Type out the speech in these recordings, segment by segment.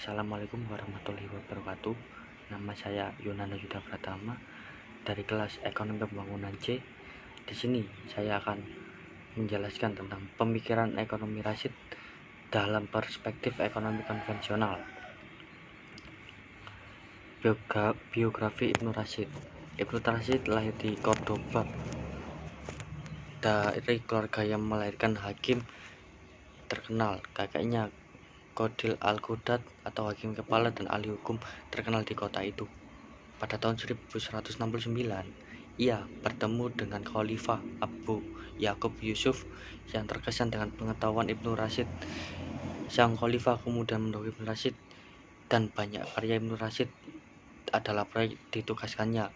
Assalamualaikum warahmatullahi wabarakatuh. Nama saya Yunana Yuda Pratama dari kelas Ekonomi Pembangunan C. Di sini saya akan menjelaskan tentang pemikiran ekonomi Rasyid dalam perspektif ekonomi konvensional. Biografi Ibnu Rashid. Ibnu Rashid lahir di Cordoba dari keluarga yang melahirkan hakim terkenal. Kakaknya Qadil Al-Qudat atau hakim kepala dan ahli hukum terkenal di kota itu. Pada tahun 1169, ia bertemu dengan Khalifah Abu Yakub Yusuf yang terkesan dengan pengetahuan Ibnu Rashid. Sang Khalifah kemudian mendahului Ibnu Rashid dan banyak karya Ibnu Rashid adalah proyek ditugaskannya.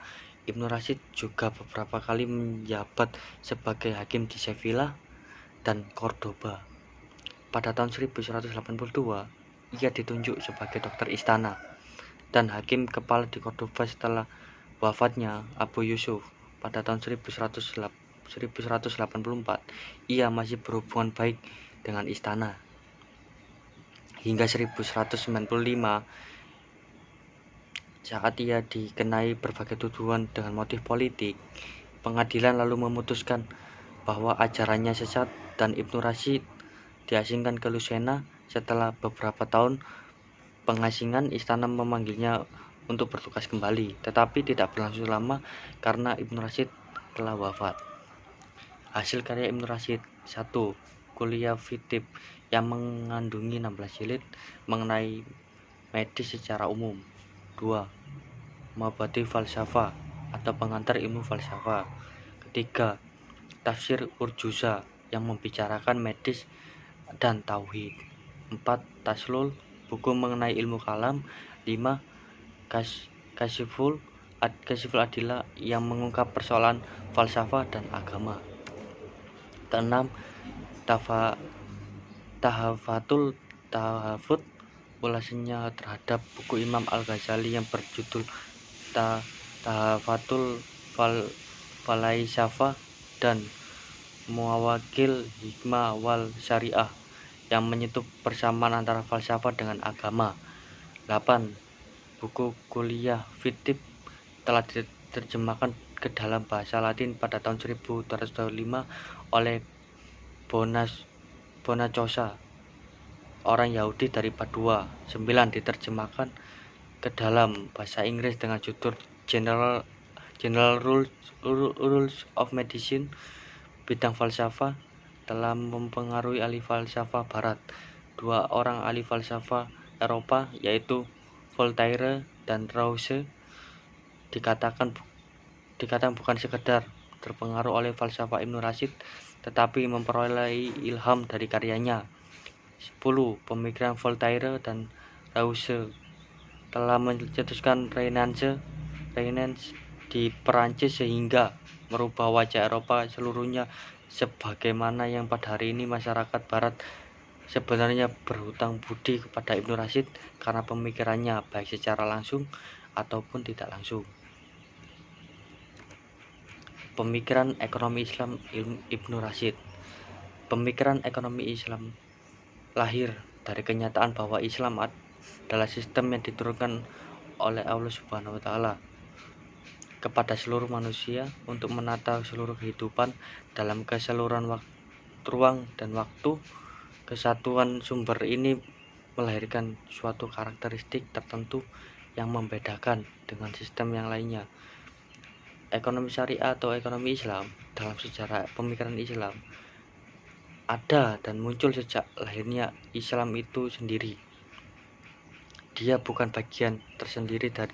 Ibnu Rashid juga beberapa kali menjabat sebagai hakim di Sevilla dan Cordoba. Pada tahun 1182, ia ditunjuk sebagai dokter istana dan hakim kepala di Cordoba setelah wafatnya Abu Yusuf pada tahun 1184. Ia masih berhubungan baik dengan istana. Hingga 1195, saat ia dikenai berbagai tuduhan dengan motif politik, pengadilan lalu memutuskan bahwa ajarannya sesat dan Ibnu Rashid diasingkan ke Lucena. Setelah beberapa tahun pengasingan, istana memanggilnya untuk bertugas kembali, tetapi tidak berlangsung lama karena Ibnu Rashid telah wafat. Hasil karya Ibnu Rashid: 1. Kuliah Fiqh yang mengandungi 16 jilid mengenai medis secara umum. 2. Mabadi Falsafah atau pengantar ilmu falsafah. 3. Tafsir Urjuza yang membicarakan medis dan tauhid. 4. Taslul, buku mengenai ilmu kalam. 5. Kasyiful Adillah yang mengungkap persoalan falsafah dan agama. 6. Tahafut, ulasannya terhadap buku Imam Al-Ghazali yang berjudul Tahafatul Falaisafah dan Muawakil Hikmah wal Syariah yang menyentuh persamaan antara falsafah dengan agama. 8. Buku Kuliah Fiqh telah diterjemahkan ke dalam bahasa Latin pada tahun 1225 oleh Bonaccosa, orang Yahudi dari Padua. 9. Diterjemahkan ke dalam bahasa Inggris dengan judul General Rules of Medicine. Bidang falsafah telah mempengaruhi ahli falsafah Barat. 2 orang ahli falsafah Eropa, yaitu Voltaire dan Rousseau, dikatakan bukan sekedar terpengaruh oleh falsafah Ibnu Rashid, tetapi memperoleh ilham dari karyanya. 10. Pemikiran Voltaire dan Rousseau telah mencetuskan Renaissance di Perancis sehingga merubah wajah Eropa seluruhnya, sebagaimana yang pada hari ini masyarakat Barat sebenarnya berhutang budi kepada Ibnu Rashid karena pemikirannya baik secara langsung ataupun tidak langsung. Pemikiran ekonomi Islam Ibnu Rashid. Pemikiran ekonomi Islam lahir dari kenyataan bahwa Islam adalah sistem yang diturunkan oleh Allah Subhanahu wa Ta'ala kepada seluruh manusia untuk menata seluruh kehidupan dalam keseluruhan ruang dan waktu. Kesatuan sumber ini melahirkan suatu karakteristik tertentu yang membedakan dengan sistem yang lainnya. Ekonomi syariah atau ekonomi Islam dalam sejarah pemikiran Islam ada dan muncul sejak lahirnya Islam itu sendiri. Dia bukan bagian tersendiri dari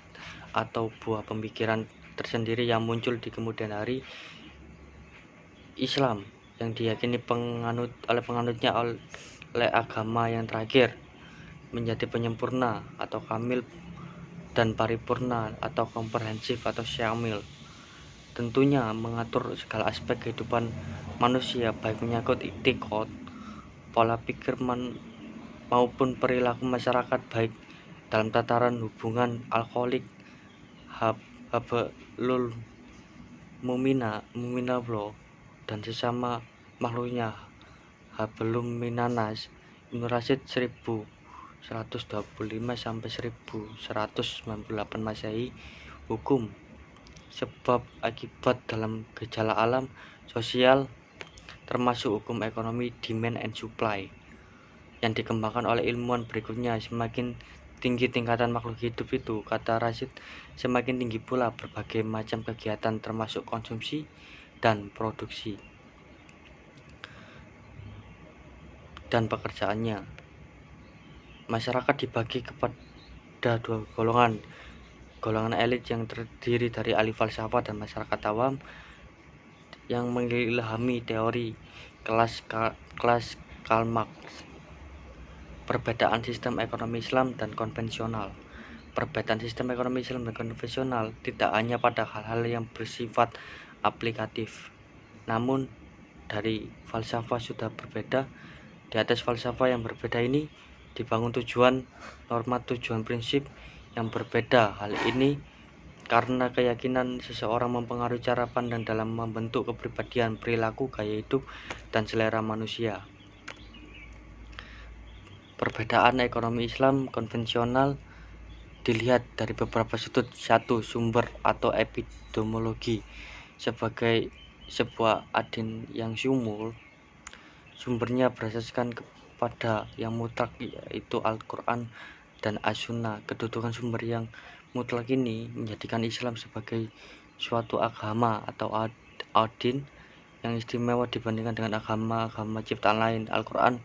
atau buah pemikiran tersendiri yang muncul di kemudian hari. Islam yang diyakini oleh penganutnya oleh agama yang terakhir menjadi penyempurna atau kamil dan paripurna atau komprehensif atau syamil. Tentunya mengatur segala aspek kehidupan manusia, baik menyangkut i'tiqad, pola pikir maupun perilaku masyarakat, baik dalam tataran hubungan alkoholik, hablul muminallah dan sesama makhluknya, hablum minanas. Ibnu Rashid 1100 sampai 1198 Masehi. Hukum sebab akibat dalam gejala alam sosial termasuk hukum ekonomi demand and supply yang dikembangkan oleh ilmuwan berikutnya. Semakin tinggi tingkatan makhluk hidup itu, kata Rashid, semakin tinggi pula berbagai macam kegiatan termasuk konsumsi dan produksi dan pekerjaannya. Masyarakat dibagi kepada dua golongan elit yang terdiri dari ahli falsafah dan masyarakat awam yang mengilhami teori kelas Karl Marx. Perbedaan sistem ekonomi Islam dan konvensional. Perbedaan sistem ekonomi Islam dan konvensional tidak hanya pada hal-hal yang bersifat aplikatif, namun dari falsafah sudah berbeda. Di atas falsafah yang berbeda ini dibangun tujuan, norma, tujuan, prinsip yang berbeda. Hal ini karena keyakinan seseorang mempengaruhi cara pandang dalam membentuk kepribadian, perilaku, gaya hidup, dan selera manusia. Perbedaan ekonomi Islam konvensional dilihat dari beberapa sudut. Satu, sumber atau epidemiologi. Sebagai sebuah adin yang syumul, sumbernya berasaskan kepada yang mutlak, yaitu Al-Quran dan As-Sunnah. Kedudukan sumber yang mutlak ini menjadikan Islam sebagai suatu agama atau adin yang istimewa dibandingkan dengan agama-agama ciptaan lain. Al-Quran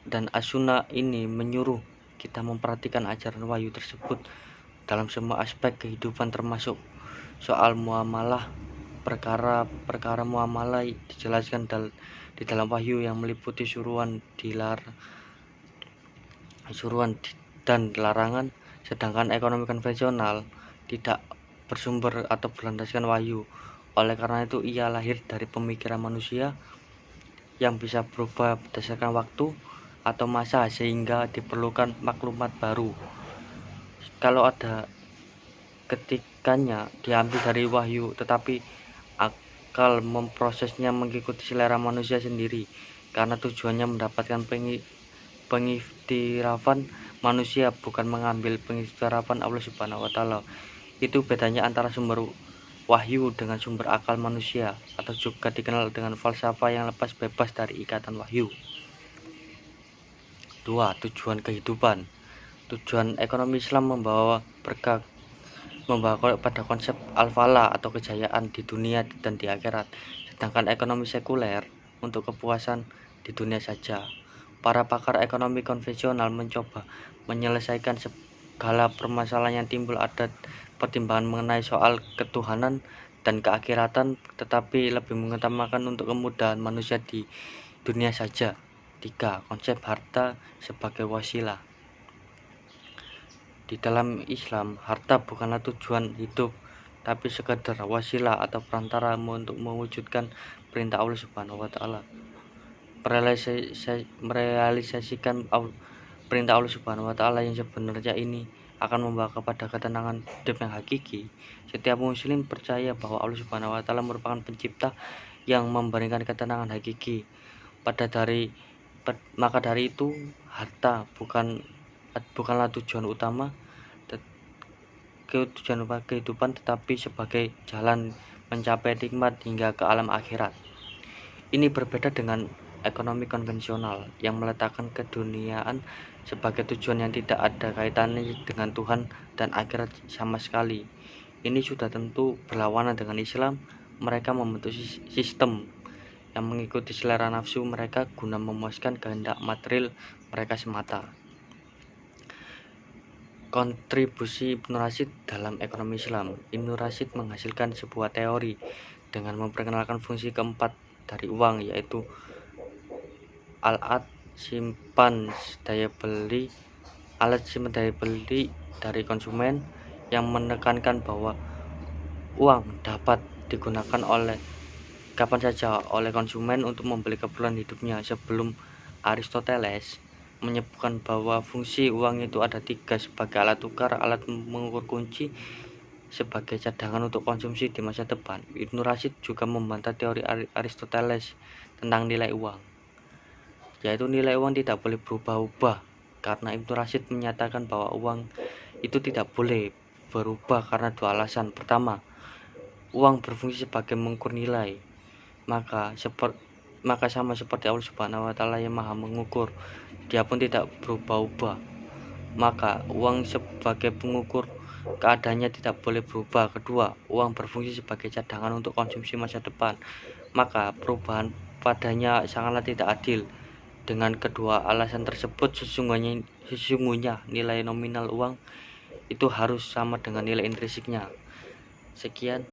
dan As-Sunnah ini menyuruh kita memperhatikan ajaran wahyu tersebut dalam semua aspek kehidupan, termasuk soal muamalah. Perkara muamalah dijelaskan di dalam wahyu yang meliputi suruhan dan larangan, sedangkan ekonomi konvensional tidak bersumber atau berlandaskan wahyu. Oleh karena itu ia lahir dari pemikiran manusia yang bisa berubah berdasarkan waktu atau masa, sehingga diperlukan maklumat baru. Kalau ada ketikanya diambil dari wahyu, tetapi akal memprosesnya mengikuti selera manusia sendiri karena tujuannya mendapatkan pengiktirafan manusia, bukan mengambil pengiktirafan Allah Subhanahu wa Ta'ala. Itu bedanya antara sumber wahyu dengan sumber akal manusia, atau juga dikenal dengan falsafah yang lepas bebas dari ikatan wahyu. 2. Tujuan kehidupan. Tujuan ekonomi Islam membawa pada konsep al-falah atau kejayaan di dunia dan di akhirat, sedangkan ekonomi sekuler untuk kepuasan di dunia saja. Para pakar ekonomi konvensional mencoba menyelesaikan segala permasalahan yang timbul. Ada pertimbangan mengenai soal ketuhanan dan keakhiratan, tetapi lebih mengutamakan untuk kemudahan manusia di dunia saja. 3. Konsep harta sebagai wasilah. Di dalam Islam, harta bukanlah tujuan hidup, tapi sekadar wasilah atau perantara untuk mewujudkan perintah Allah Subhanahu wa Ta'ala. Merealisasikan perintah Allah Subhanahu wa Ta'ala yang sebenarnya ini akan membawa kepada ketenangan hidup yang hakiki. Setiap muslim percaya bahwa Allah Subhanahu wa Ta'ala merupakan pencipta yang memberikan ketenangan hakiki. Maka dari itu harta bukanlah tujuan utama kehidupan, tetapi sebagai jalan mencapai nikmat hingga ke alam akhirat. Ini berbeda dengan ekonomi konvensional yang meletakkan keduniaan sebagai tujuan yang tidak ada kaitannya dengan Tuhan dan akhirat sama sekali. Ini sudah tentu berlawanan dengan Islam. Mereka membentuk sistem yang mengikuti selera nafsu mereka guna memuaskan kehendak material mereka semata. Kontribusi Ibnu Rashid dalam ekonomi Islam. Ibnu Rashid menghasilkan sebuah teori dengan memperkenalkan fungsi keempat dari uang, yaitu alat simpan daya beli dari konsumen, yang menekankan bahwa uang dapat digunakan kapan saja oleh konsumen untuk membeli keperluan hidupnya. Sebelum Aristoteles menyebutkan bahwa fungsi uang itu ada 3, sebagai alat tukar, alat mengukur kunci, sebagai cadangan untuk konsumsi di masa depan. Ibnu Rashid juga membantah teori Aristoteles tentang nilai uang, yaitu nilai uang tidak boleh berubah-ubah karena Ibnu Rashid menyatakan bahwa uang itu tidak boleh berubah karena dua alasan. Pertama, uang berfungsi sebagai mengukur nilai, maka sama seperti Allah Subhanahu wa taala yang Maha mengukur, Dia pun tidak berubah-ubah. Maka uang sebagai pengukur keadaannya tidak boleh berubah. Kedua, uang berfungsi sebagai cadangan untuk konsumsi masa depan, maka perubahan padanya sangatlah tidak adil. Dengan kedua alasan tersebut, sesungguhnya nilai nominal uang itu harus sama dengan nilai intrinsiknya. Sekian,